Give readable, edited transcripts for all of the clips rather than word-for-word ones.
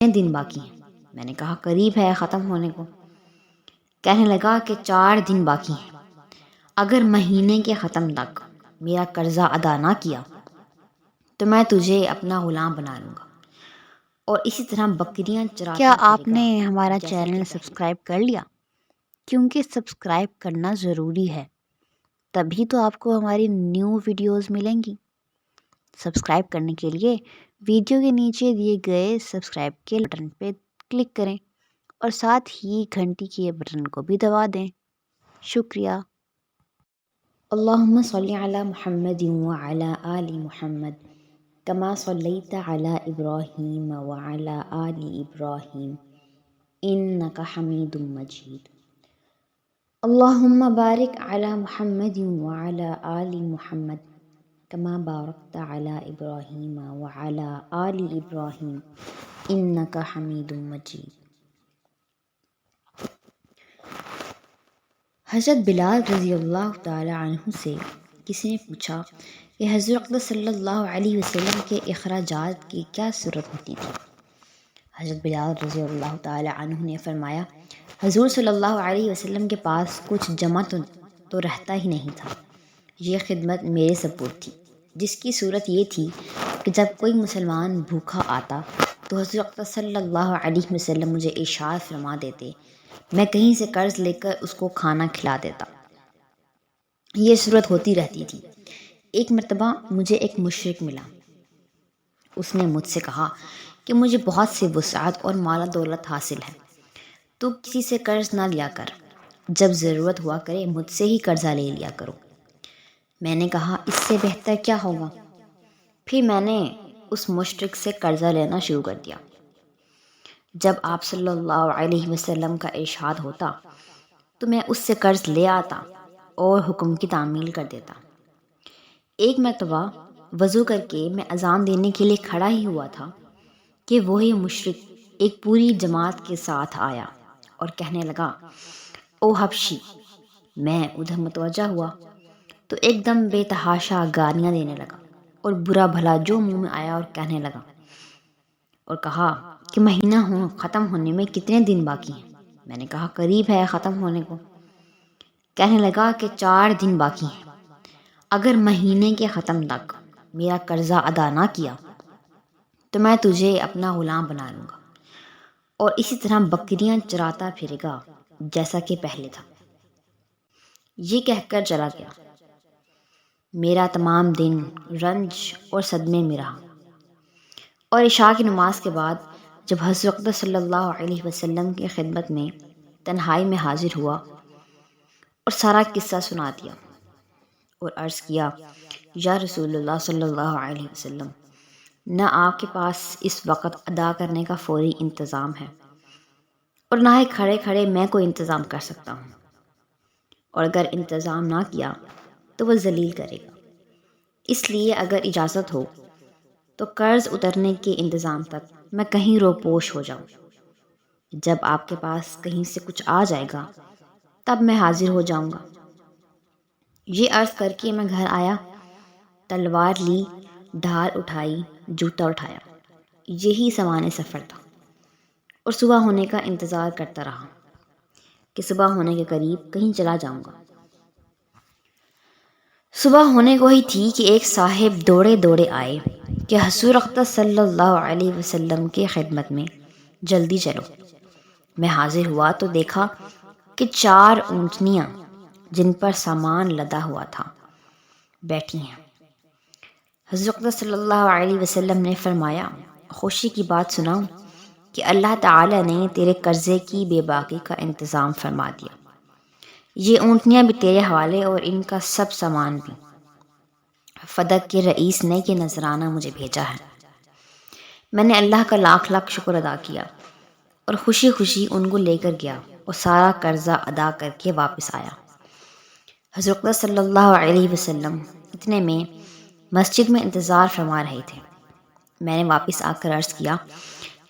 دن باقی ہیں؟ میں نے کہا قریب ہے ختم ہونے کو۔ کہنے لگا کہ 4 دن باقی ہیں، اگر مہینے کے ختم تک میرا قرضہ ادا نہ کیا تو میں تجھے اپنا غلام بنا لوں گا اور اسی طرح بکریاں چراتا کیا پھرے آپ گا نے ہمارا جیسا کہ چینل پہلے سبسکرائب کر لیا؟ کیونکہ سبسکرائب کرنا ضروری ہے، تبھی تو آپ کو ہماری نیو ویڈیوز ملیں گی۔ سبسکرائب کرنے کے لیے ویڈیو کے نیچے دیے گئے سبسکرائب کے بٹن پہ کلک کریں اور ساتھ ہی گھنٹی کے بٹن کو بھی دبا دیں۔ شکریہ۔ اللہم صلی علی محمد وعلی آل محمد کما صلیت علی ابراہیم وعلی آل ابراہیم انک حمید مجید۔ اللہم بارک علی محمد وعلی آل محمد کما بارکت علی ابراہیم وعلی آل ابراہیم انک حمید مجید۔ حضرت بلال رضی اللہ تعالی عنہ سے کسی نے پوچھا کہ حضور اقدس صلی اللہ علیہ وسلم کے اخراجات کی کیا صورت ہوتی تھی؟ حضرت بلال رضی اللہ تعالی عنہ نے فرمایا، حضور صلی اللہ علیہ وسلم کے پاس کچھ جمع تو رہتا ہی نہیں تھا، یہ خدمت میرے سپرد تھی، جس کی صورت یہ تھی کہ جب کوئی مسلمان بھوکا آتا تو حضور اقدس صلی اللہ علیہ وسلم مجھے ارشاد فرما دیتے، میں کہیں سے قرض لے کر اس کو کھانا کھلا دیتا۔ یہ صورت ہوتی رہتی تھی۔ ایک مرتبہ مجھے ایک مشرک ملا، اس نے مجھ سے کہا کہ مجھے بہت سی وسعت اور مال و دولت حاصل ہے، تو کسی سے قرض نہ لیا کر، جب ضرورت ہوا کرے مجھ سے ہی قرضہ لے لیا کرو۔ میں نے کہا اس سے بہتر کیا ہوگا؟ پھر میں نے اس مشرک سے قرضہ لینا شروع کر دیا۔ جب آپ صلی اللہ علیہ وسلم کا ارشاد ہوتا تو میں اس سے قرض لے آتا اور حکم کی تعمیل کر دیتا۔ ایک مرتبہ وضو کر کے میں اذان دینے کے لیے کھڑا ہی ہوا تھا کہ وہی مشرک ایک پوری جماعت کے ساتھ آیا اور کہنے لگا، او حبشی۔ میں ادھر متوجہ ہوا تو ایک دم بے تحاشا گالیاں دینے لگا اور برا بھلا جو منہ میں آیا اور کہنے لگا، اور کہا کہ مہینہ ختم ہونے میں کتنے دن باقی ہیں؟ میں نے کہا قریب ہے ختم ہونے کو۔ کہنے لگا کہ 4 دن باقی ہیں، اگر مہینے کے ختم تک میرا قرضہ ادا نہ کیا تو میں تجھے اپنا غلام بنا لوں گا اور اسی طرح بکریاں چراتا پھرے گا جیسا کہ پہلے تھا۔ یہ کہہ کر چلا گیا۔ میرا تمام دن رنج اور صدمے میں رہا، اور عشاء کی نماز کے بعد جب حضرت اقدس صلی اللہ علیہ وسلم کی خدمت میں تنہائی میں حاضر ہوا اور سارا قصہ سنا دیا اور عرض کیا، یا رسول اللہ صلی اللہ علیہ وسلم، نہ آپ کے پاس اس وقت ادا کرنے کا فوری انتظام ہے اور نہ ہی کھڑے کھڑے میں کوئی انتظام کر سکتا ہوں، اور اگر انتظام نہ کیا تو وہ ذلیل کرے گا، اس لیے اگر اجازت ہو تو قرض اترنے کے انتظام تک میں کہیں روپوش ہو جاؤں، جب آپ کے پاس کہیں سے کچھ آ جائے گا تب میں حاضر ہو جاؤں گا۔ یہ عرض کر کے میں گھر آیا، تلوار لی، ڈھال اٹھائی، جوتا اٹھایا۔ یہی سامان سفر تھا اور صبح ہونے کا انتظار کرتا رہا کہ صبح ہونے کے قریب کہیں چلا جاؤں گا۔ صبح ہونے کو ہی تھی کہ ایک صاحب دوڑے دوڑے آئے کہ حضور اقدس صلی اللہ علیہ وسلم کی خدمت میں جلدی چلو۔ میں حاضر ہوا تو دیکھا کہ 4 اونٹنیاں جن پر سامان لدا ہوا تھا بیٹھی ہیں۔ حضرت اقدس صلی اللہ علیہ وسلم نے فرمایا، خوشی کی بات سناؤں کہ اللہ تعالی نے تیرے قرضے کی بے باکی کا انتظام فرما دیا، یہ اونٹنیاں بھی تیرے حوالے اور ان کا سب سامان بھی۔ فدق کے رئیس نے یہ نذرانہ مجھے بھیجا ہے۔ میں نے اللہ کا لاکھ لاکھ شکر ادا کیا اور خوشی خوشی ان کو لے کر گیا اور سارا قرضہ ادا کر کے واپس آیا۔ حضرت صلی اللہ علیہ وسلم اتنے میں مسجد میں انتظار فرما رہے تھے۔ میں نے واپس آ کر عرض کیا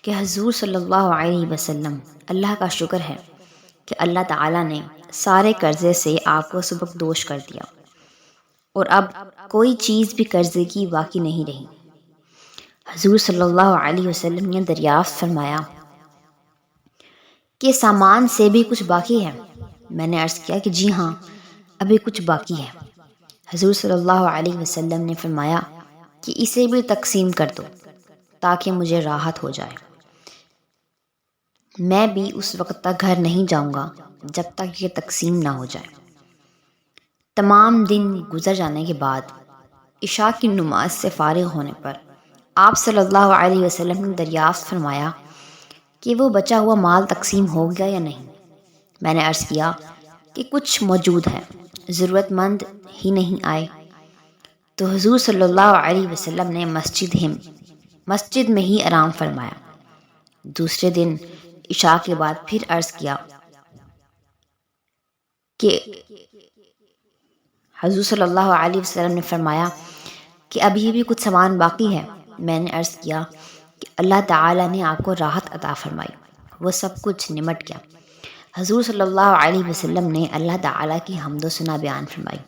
کہ حضور صلی اللہ علیہ وسلم، اللہ کا شکر ہے کہ اللہ تعالیٰ نے سارے قرضے سے آپ کو سبکدوش کر دیا اور اب کوئی چیز بھی قرضے کی باقی نہیں رہی۔ حضور صلی اللہ علیہ وسلم نے دریافت فرمایا کہ سامان سے بھی کچھ باقی ہے؟ میں نے عرض کیا کہ جی ہاں، ابھی کچھ باقی ہے۔ حضور صلی اللہ علیہ وسلم نے فرمایا کہ اسے بھی تقسیم کر دو تاکہ مجھے راحت ہو جائے۔ میں بھی اس وقت تک گھر نہیں جاؤں گا جب تک یہ تقسیم نہ ہو جائے۔ تمام دن گزر جانے کے بعد عشاء کی نماز سے فارغ ہونے پر آپ صلی اللہ علیہ وسلم نے دریافت فرمایا کہ وہ بچا ہوا مال تقسیم ہو گیا یا نہیں؟ میں نے عرض کیا کہ کچھ موجود ہے، ضرورت مند ہی نہیں آئے۔ تو حضور صلی اللہ علیہ وسلم نے مسجد میں ہی آرام فرمایا۔ دوسرے دن عشاء کے بعد پھر عرض کیا کہ حضور صلی اللہ علیہ وسلم نے فرمایا کہ ابھی بھی کچھ سامان باقی ہے۔ میں نے عرض کیا کہ اللہ تعالیٰ نے آپ کو راحت عطا فرمائی، وہ سب کچھ نمٹ گیا۔ حضور صلی اللہ علیہ وسلم نے اللہ تعالیٰ کی حمد و ثنا بیان فرمائی۔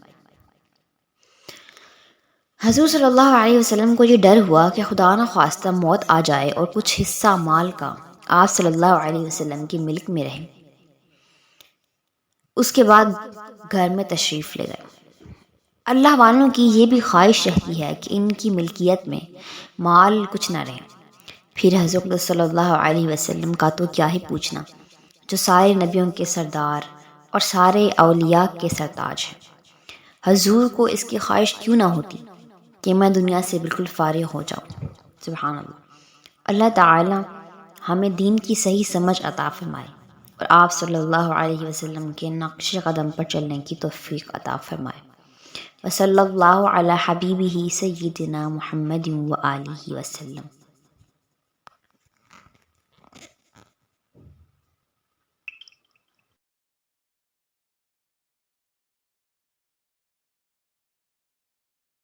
حضور صلی اللہ علیہ وسلم کو یہ ڈر ہوا کہ خدا نہ خواستہ موت آ جائے اور کچھ حصہ مال کا آپ صلی اللہ علیہ وسلم کی ملک میں رہے۔ اس کے بعد گھر میں تشریف لے گئے۔ اللہ والوں کی یہ بھی خواہش رہتی ہے کہ ان کی ملکیت میں مال کچھ نہ رہے۔ پھر حضرت صلی اللہ علیہ وسلم کا تو کیا ہی پوچھنا، جو سارے نبیوں کے سردار اور سارے اولیاء کے سرتاج ہیں۔ حضور کو اس کی خواہش کیوں نہ ہوتی کہ میں دنیا سے بالکل فارغ ہو جاؤں۔ سبحان اللہ۔ اللہ تعالی ہمیں دین کی صحیح سمجھ عطا فرمائے اور آپ صلی اللہ علیہ وسلم کے نقش قدم پر چلنے کی توفیق عطا فرمائے۔ وصلی اللہ علی حبیبہ سیدنا محمد و آلہ وسلم۔